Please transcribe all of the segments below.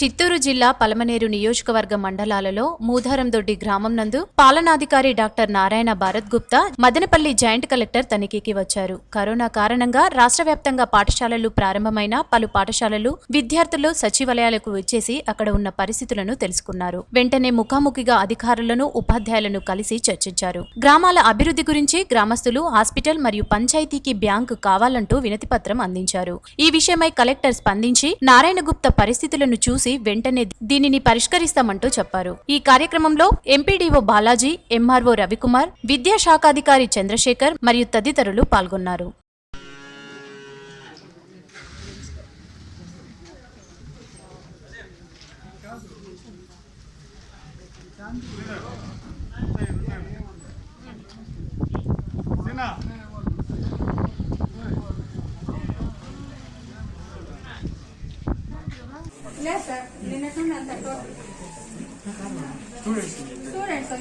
చిత్తూరు జిల్లా పలమనేరు నియోజకవర్గ మండలాలలో మూధారందొడ్డి గ్రామం నందు పాలనాధికారి doctor Narayana Bharat Gupta Madanapalle joint collector తనిఖీకి వచ్చారు. కరోనా కారణంగా రాష్ట్ర వ్యాప్తంగా పాఠశాలలు ప్రారంభమైన పలు పాఠశాలలు విద్యార్థులు సచివాలయాలకు వచ్చేసి అక్కడ ఉన్న పరిస్థితులను తెలుసుకున్నారు. వెంటనే ముఖాముఖిగా అధికారులను ఉపాధ్యాయులను కలిసి చర్చించారు. గ్రామాల అభివృద్ధి గురించి గ్రామస్తులు హాస్పిటల్ మరియు పంచాయతీకి బ్యాంకు కావాలంటూ వినతిపత్రం అందించారు. ఈ విషయమై కలెక్టర్ స్పందించి నారాయణ గుప్తా పరిస్థితులను చూసి వెంటనే దీనిని పరిష్కరిస్తామంటూ చెప్పారు. ఈ కార్యక్రమంలో ఎంపీడీఓ బాలాజీ, ఎంఆర్ఓ రవికుమార్, విద్యాశాఖాధికారి చంద్రశేఖర్ మరియు తదితరులు పాల్గొన్నారు. లేదు సార్, నిన్నట్టుండి అంత స్టూడెంట్స్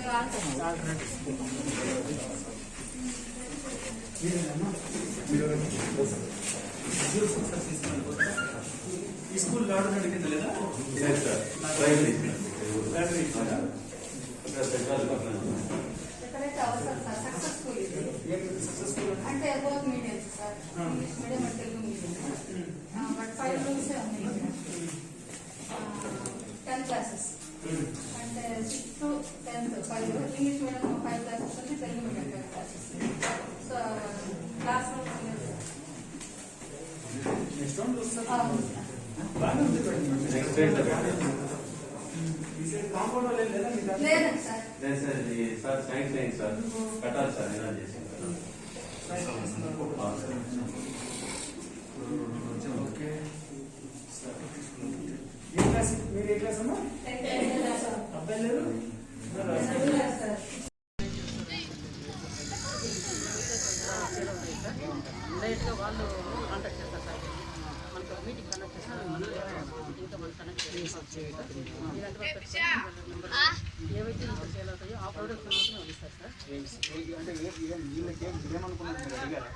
ఈ స్కూల్ గవర్నమెంట్ కింద లేదా? ఎక్కడైతే అవసరం సార్ సక్సెస్ఫుల్ ఇది అంటే both mediums sir, English medium and Telugu medium. But 5 rooms ఉన్నాయి. 10 క్లాసెస్ అంటే 6 to 10th 5 English medium 5 classes ఉంది, Telugu medium 5 classes. So class rooms లేదండి సార్. సార్ సైన్స్ అయింది సార్, కట్టాలి సార్ ఎలా చేసి మీరు ఏ క్లాస్ అమ్మా? అబ్బాయి లేరు? డైరెక్ట్గా వాళ్ళు కాంటాక్ట్ చేస్తారు సార్. మనకు మీటింగ్ కండక్ట్ చేస్తారు. ఇంకా మనం కనెక్ట్ ఏవైతే ఇంకా సేల్ అవుతాయో ఆ ప్రోడక్ట్స్ మాత్రం వాళ్ళు ఇస్తారు సార్. అంటే వీళ్ళకి ఏమనుకున్నారు అడిగారా?